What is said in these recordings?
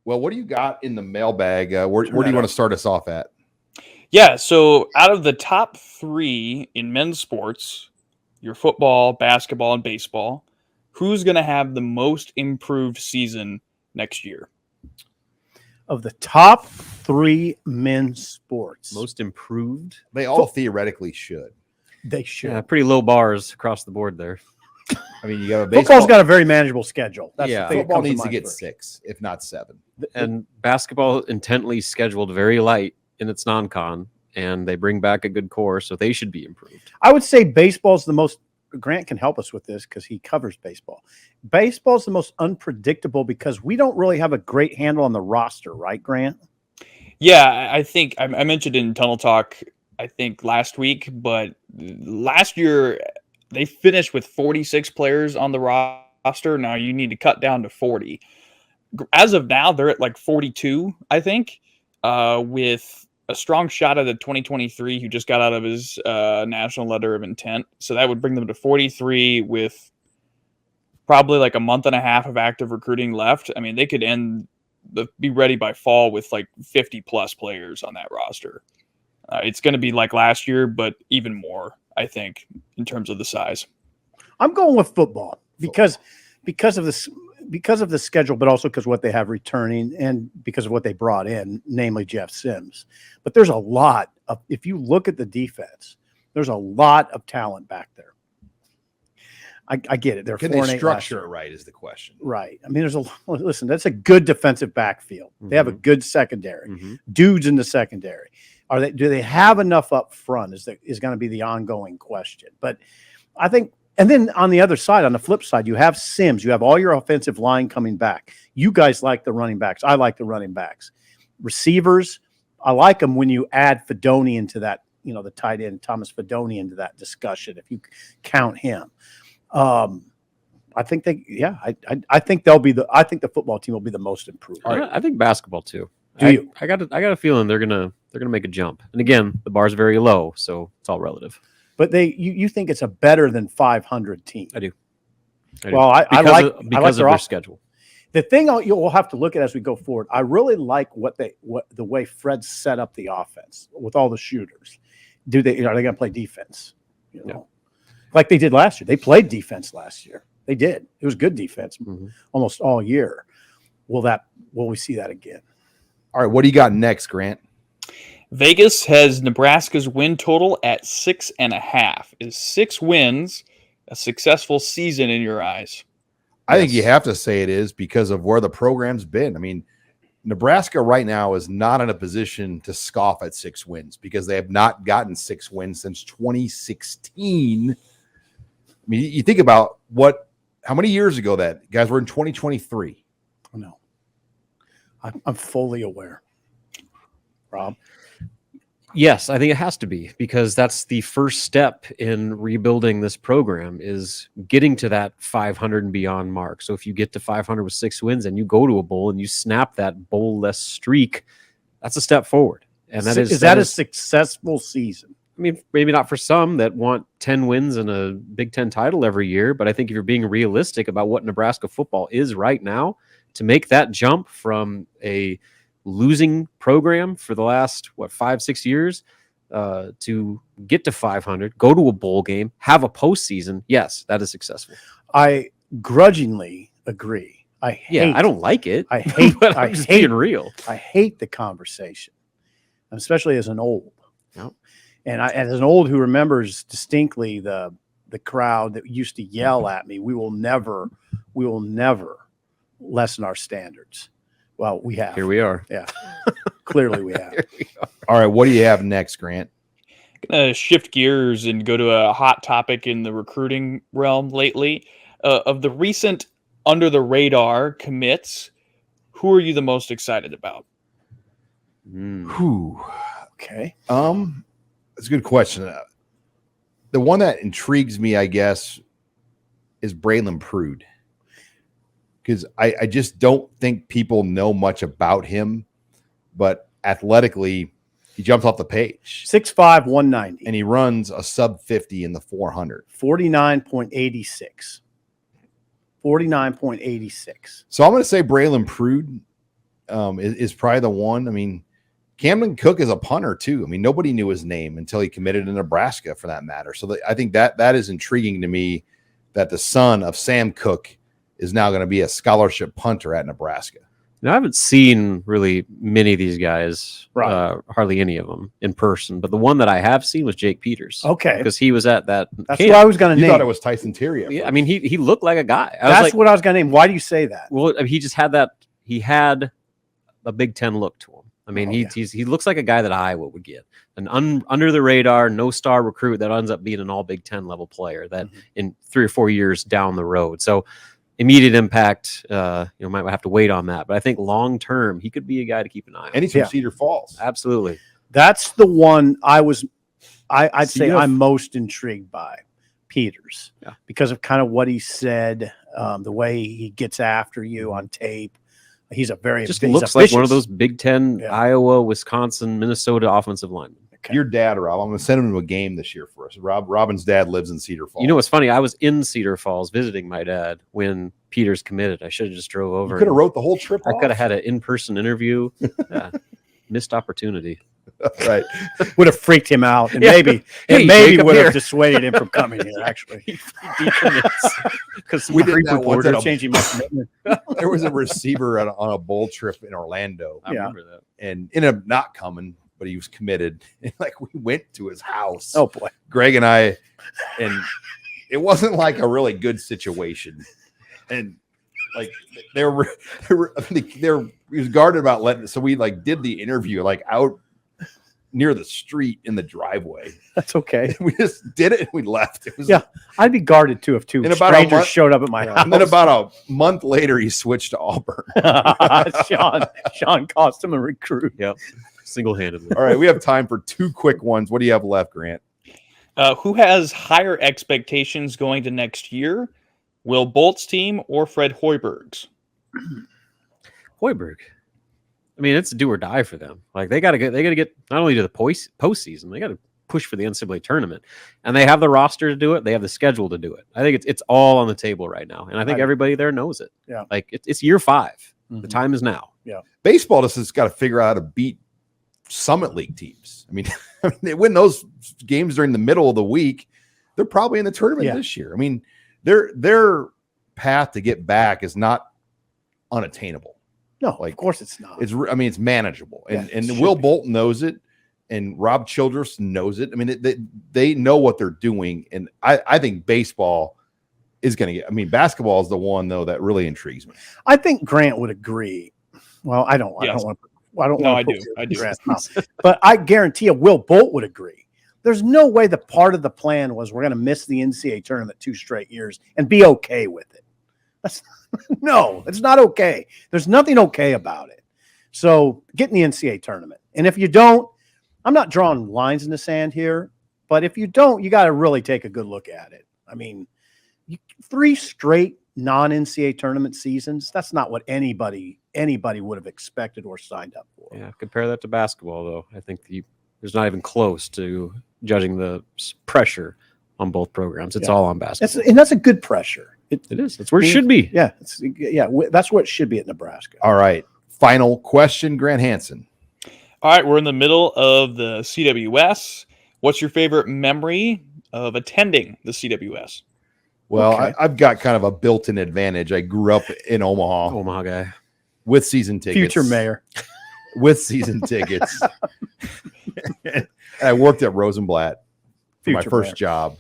Well, what do you got in the mailbag? Where do you want to start us off at? Yeah, so out of the top 3 in men's sports, your football, basketball, and baseball, who's going to have the most improved season next year? Of the top 3 men's sports. Most improved? They all theoretically should. They should. Yeah, pretty low bars across the board there. I mean, you got a baseball. Football's got a very manageable schedule. That's Yeah. the thing that Football comes to needs to mind get first. 6, if not 7. And basketball intently scheduled very light in its non-con, and they bring back a good core, so they should be improved. I would say baseball's the most. Grant can help us with this because he covers baseball. Baseball's the most unpredictable because we don't really have a great handle on the roster, right, Grant? Yeah, I think I mentioned in Tunnel Talk, I think last week, but last year they finished with 46 players on the roster. Now you need to cut down to 40. As of now, they're at like 42, I think, with a strong shot at the 2023 who just got out of his national letter of intent. So that would bring them to 43 with probably like a month and a half of active recruiting left. I mean, they could be ready by fall with like 50 plus players on that roster. It's going to be like last year, but even more, I think, in terms of the size. I'm going with football because of the schedule, but also because what they have returning and because of what they brought in, namely Jeff Sims. But there's a lot of, if you look at the defense, there's a lot of talent back there. I get it. Can they structure it right is the question. Right. I mean, listen, that's a good defensive backfield. They have a good secondary. Dudes in the secondary. Do they have enough up front is going to be the ongoing question. But I think, and then on the other side, on the flip side, you have Sims. You have all your offensive line coming back. You guys like the running backs. I like the running backs. Receivers, I like them when you add Fedoni into that, the tight end, Thomas Fedoni into that discussion, if you count him. I think I think the football team will be the most improved. I think basketball too. I got a feeling they're gonna make a jump. And again, the bar's very low, so it's all relative. But you think it's a better than 500 team? I do. Well, I like their schedule. The thing you'll have to look at as we go forward, I really like the way Fred set up the offense with all the shooters. Are they going to play defense? Like they did last year. They played defense last year. They did. It was good defense almost all year. Will we see that again? All right, what do you got next, Grant? Vegas has Nebraska's win total at 6.5. Is 6 wins a successful season in your eyes? I think you have to say it is because of where the program's been. I mean, Nebraska right now is not in a position to scoff at 6 wins because they have not gotten 6 wins since 2016. I mean, you think about how many years ago that guys were in 2023. No, I'm fully aware. Rob? Yes, I think it has to be because that's the first step in rebuilding this program is getting to that 500 and beyond mark. So if you get to 500 with 6 wins and you go to a bowl and you snap that bowl-less streak, that's a step forward. And is that a successful season? I mean, maybe not for some that want 10 wins and a Big Ten title every year, but I think if you're being realistic about what Nebraska football is right now, to make that jump from a losing program for the last 5-6 years to get to 500, go to a bowl game, have a postseason, yes, that is successful. I grudgingly agree. I don't like it. I hate. But I'm just being real. I hate the conversation, especially as an old. Yep. And as an old who remembers distinctly the crowd that used to yell at me, we will never lessen our standards. Well, we have. Here we are. Yeah. Clearly we have. All right, what do you have next, Grant? Gonna shift gears and go to a hot topic in the recruiting realm lately. Of the recent under the radar commits, who are you the most excited about? Okay. That's a good question. The one that intrigues me, I guess, is Braylon Prude. Because I just don't think people know much about him, but athletically, he jumps off the page. 6'5", 190. And he runs a sub 50 in the 400. 49.86. 49.86. So I'm going to say Braylon Prude. is probably the one. I mean, Camden Cook is a punter too. I mean, nobody knew his name until he committed to Nebraska, for that matter. So I think that is intriguing to me, that the son of Sam Cook is now going to be a scholarship punter at Nebraska. Now, I haven't seen really many of these guys, Right. hardly any of them in person. But the one that I have seen was Jake Peters. Okay. Because he was at that That's camp. what I was going to You name. thought it was Tyson Terry. Yeah, I mean, he looked like a guy. That's what I was going to name. Why do you say that? Well, I mean, he just had that. He had a Big Ten look to him. I mean, he looks like a guy that Iowa would get, an under the radar, no star recruit that ends up being an all Big Ten level player that in 3 or 4 years down the road. So immediate impact, might have to wait on that. But I think long term, he could be a guy to keep an eye on. And he's from Cedar Falls. Absolutely. That's the one I'd say Cedar- I'm most intrigued by, Peters, Yeah. because of kind of what he said, the way he gets after you on tape. He's a very Just he's looks a like one of vicious- those Big Ten, Iowa, Wisconsin, Minnesota offensive linemen. Okay. Your dad, Rob, I'm going to send him to a game this year for us. Robin's dad lives in Cedar Falls. You know what's funny? I was in Cedar Falls visiting my dad when Peters committed. I should have just drove over. You could have wrote the whole trip I off. could have had an in-person interview. Yeah. Missed opportunity. Right. would have freaked him out, and Yeah. maybe Hey, maybe Jacob, would here. have dissuaded him from coming here. Actually, Because We did that once at a- changing my commitment. There was a receiver on a bowl trip in Orlando, I remember that. and ended up not coming, but he was committed. And like, we went to his house, Oh boy, Greg and I, and it wasn't like a really good situation. And like he was guarded about letting. So we like did the interview like out near the street in the driveway. that's okay. We just did it and we left. It was Yeah. I'd be guarded too if two In about a strangers month- showed up at my house. And then about a month later, he switched to Auburn. Sean cost him a recruit. Yep. Single-handedly. All right, we have time for 2 quick ones. What do you have left, Grant? Who has higher expectations going to next year? Will Bolt's team or Fred Hoiberg's? Hoiberg. I mean, it's do or die for them. Like they got to get not only to the postseason, they got to push for the NCAA tournament, and they have the roster to do it. They have the schedule to do it. I think it's all on the table right now, and I think everybody there knows it. Yeah. Like it's year 5. Mhm. The time is now. Baseball just has got to figure out how to beat Summit League teams. I mean, they win those games during the middle of the week. They're probably in the tournament this year. I mean, their path to get back is not unattainable. No, Like, of course it's not. It's manageable, Yeah, and it should Will be. Bolton knows it, and Rob Childress knows it. I mean, they know what they're doing, and I think baseball is going to get. I mean, basketball is the one though that really intrigues me. I think Grant would agree. Well, I don't Yes. want to. I don't No, want I to. do. I do. Grant's mouth. But I guarantee you, Will Bolt would agree. There's no way the part of the plan was we're going to miss the NCAA tournament 2 straight years and be okay with it. That's no, it's not okay. There's nothing okay about it. So get in the NCAA tournament. And if you don't, I'm not drawing lines in the sand here, but if you don't, you got to really take a good look at it. I mean, 3 straight non-NCAA tournament seasons, that's not what anybody would have expected or signed up for. Yeah. Compare that to basketball, though. I think there's not even close to judging the pressure on both programs. It's all on basketball. That's a good pressure. It is. That's where it should be. Yeah, that's what it should be at Nebraska. All right, final question, Grant Hansen. All right, we're in the middle of the CWS. What's your favorite memory of attending the CWS? Well, Okay. I've got kind of a built-in advantage. I grew up in Omaha Omaha guy. with season tickets. Future mayor. With season tickets. And I worked at Rosenblatt for my Future first mayor. job.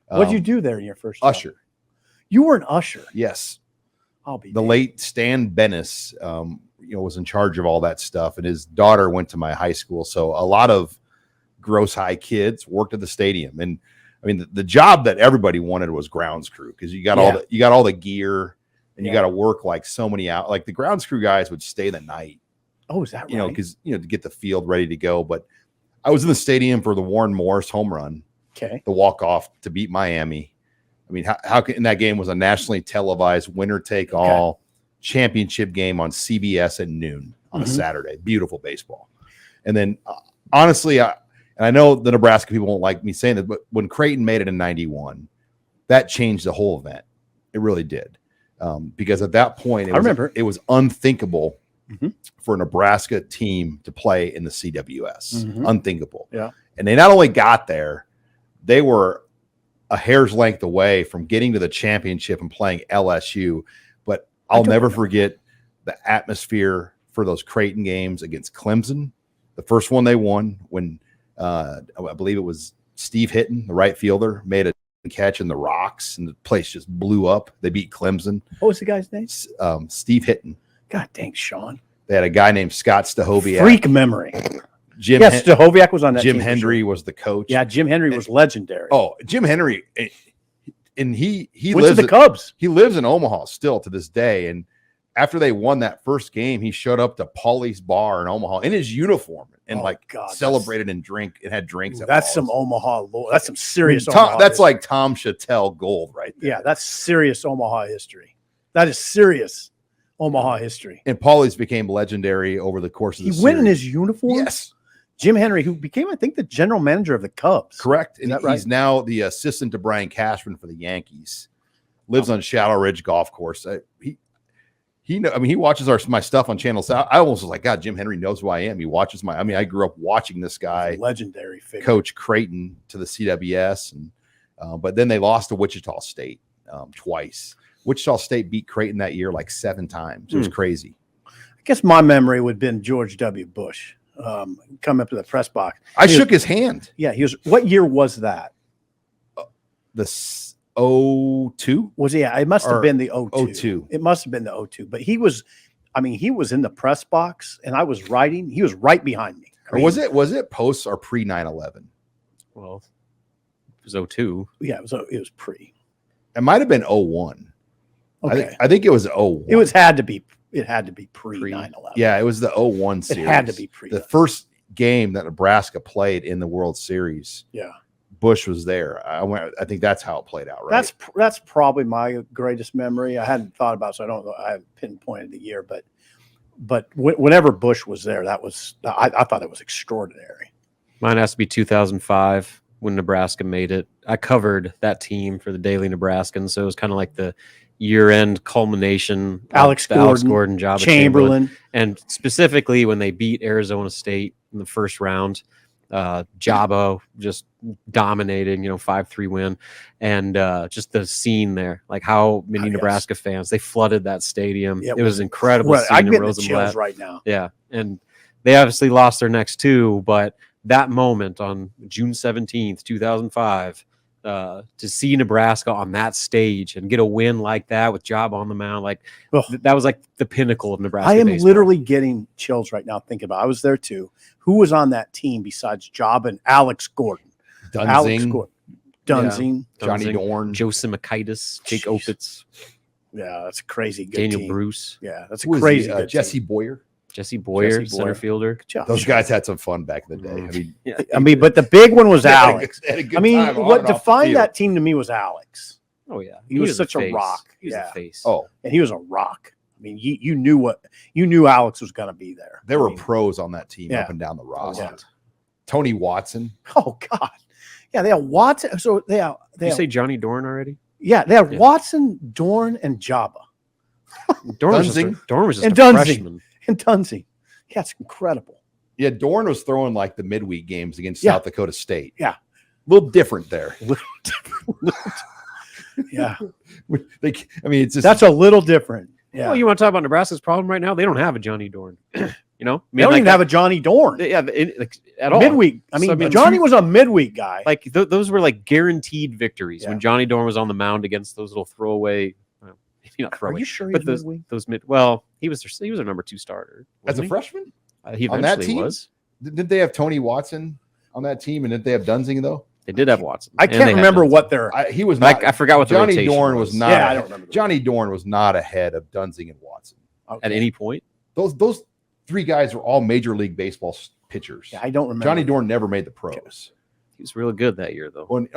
What'd you do there in your first job? Usher. You were an usher. Yes. I'll be The damned. late Stan Bennis, was in charge of all that stuff, and his daughter went to my high school. So a lot of Gross High kids worked at the stadium, and I mean the job that everybody wanted was grounds crew because you got all the gear, and you got to work like so many out. Like the grounds crew guys would stay the night, Oh, is that right? because to get the field ready to go. But I was in the stadium for the Warren Morris home run, Okay. the walk off to beat Miami. I mean, how can, and that game was a nationally televised winner take all championship game on CBS at noon on a Saturday. Beautiful baseball. And then honestly, I know the Nebraska people won't like me saying that, but when Creighton made it in 91, that changed the whole event. It really did. Because at that point, I remember. it was unthinkable for a Nebraska team to play in the CWS. Unthinkable. Yeah. And they not only got there, they were a hair's length away from getting to the championship and playing LSU. But I'll never forget the atmosphere for those Creighton games against Clemson. The first one they won when I believe it was Steve Hitton, the right fielder, made a catch in the rocks and the place just blew up. They beat Clemson. What was the guy's name? Steve Hitton. God dang, Sean. They had a guy named Scott Stahoviak. Freak memory. Yes, Stahoviak was on that Jim team. Henry was the coach. Yeah, Jim Henry was legendary. Oh, Jim Henry, and he Went lives to the Cubs. He lives in Omaha still to this day. And after they won that first game, he showed up to Paulie's Bar in Omaha in his uniform and celebrated and had drinks. That's some Omaha. That's some serious. That's like Tom Chattel gold right there. Yeah, that's serious Omaha history. That is serious Omaha history. And Paulie's became legendary over the course of the series. He went in his uniform. Yes. Jim Henry, who became, I think, the general manager of the Cubs. Correct. And right? He's now the assistant to Brian Cashman for the Yankees. Lives on Shadow Ridge Golf Course. He watches my stuff on Channel 7. I almost was like, God, Jim Henry knows who I am. He watches I grew up watching this guy. Legendary figure. Coach Creighton to the CWS. And but then they lost to Wichita State twice. Wichita State beat Creighton that year like 7 times. It was crazy. I guess my memory would have been George W. Bush. Come up to the press box. I shook his hand. Yeah, he was. What year was that? The 02? Was he? It must have been the 02. 02. It must have been the 02. But he was. I mean, he was in the press box, and I was writing. He was right behind me. Or was it post or pre 9/11? Well, it was 02. Yeah, it was pre. It might have been 01. Okay, I think it was 01. It had to be pre 9/11. Yeah, it was the 01 series. It had to be pre. The first game that Nebraska played in the World Series. Yeah, Bush was there. I think that's how it played out, right? That's probably my greatest memory. I hadn't thought about it, so I don't know. I haven't pinpointed the year, but whenever Bush was there, I thought it was extraordinary. Mine has to be 2005 when Nebraska made it. I covered that team for the Daily Nebraskan, so it was kind of like the year-end culmination. Alex Gordon, Jabba Chamberlain, and specifically when they beat Arizona State in the first round, Jabba just dominating, 5-3 win, and just the scene there, like how many Nebraska fans, they flooded that stadium. It was incredible. I get the chills right now. Yeah, and they obviously lost their next 2, but that moment on June 17th, 2005. To see Nebraska on that stage and get a win like that with Job on the mound, that was like the pinnacle of Nebraska. I am baseball. literally getting chills right now thinking about it. I was there too. Who was on that team besides Job and Alex Gordon? Dunsing, Johnny Dorn, Joe Simakaitis, Jake Opitz. Yeah, that's a crazy good Daniel team. Bruce. Yeah, that's a crazy good Jesse team. Boyer. Jesse Boyer, center fielder. Good job. Those guys had some fun back in the day. I mean, but the big one was Alex. Had a good I mean, time on what and off the defined field. that team to me was Alex. Oh yeah, He was such the a face. rock. He was Yeah. the face. Oh, And he was a rock. I mean, you knew Alex was going to be there. there were I mean, pros on that team Yeah. up and down the roster. Yeah. Tony Watson. Oh God, yeah, they have Watson. So they have. Did you say Johnny Dorn already? Yeah, they have Watson, Dorn, and Jabba, Dorn was Dunsing. just And a Dunsing. freshman. and Dunsing. Yeah, it's incredible. Yeah, Dorn was throwing like the midweek games against Yeah. South Dakota State. Yeah. A little different there. Yeah, It's just that's a little different. Yeah, Well, you want to talk about Nebraska's problem right now? They don't have a Johnny Dorn. I they don't mean, even have a Johnny Dorn. at all. Midweek. I mean, Johnny was a midweek guy. Like those were like guaranteed victories Yeah. when Johnny Dorn was on the mound against those little throwaway. Well, maybe not Are throwaway, you sure he but was midweek? those mid. Well, he was their number 2 starter as a wasn't he? freshman. He on that eventually team? was. Didn't they have Tony Watson on that team, and didn't they have Dunsing though? They did have Watson. I and can't they had remember Dunsing. what their. He was Like, not. I forgot what the Johnny rotation Dorn was not. Yeah, I don't remember. Johnny Dorn was not ahead of Dunsing and Watson. at any point. Those 3 guys were all Major League Baseball pitchers. Yeah, I don't remember. Johnny Dorn never made the pros. He was really good that year, though.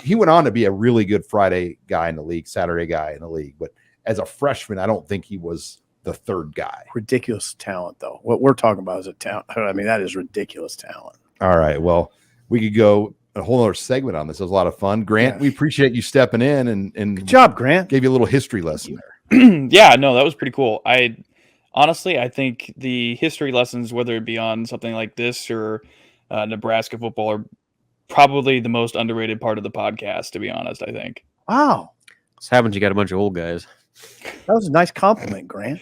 He went on to be a really good Friday guy in the league, Saturday guy in the league. But as a freshman, I don't think he was the 3rd guy. Ridiculous talent, though. What we're talking about is a talent. I mean, that is ridiculous talent. All right. Well, we could go a whole other segment on this. It was a lot of fun. Grant, we appreciate you stepping in and Good job, Grant. gave you a little history lesson there. Yeah, no, that was pretty cool. I honestly, I think the history lessons, whether it be on something like this or Nebraska football, are probably the most underrated part of the podcast, to be honest, I think. Wow. This happens. You got a bunch of old guys. That was a nice compliment, Grant.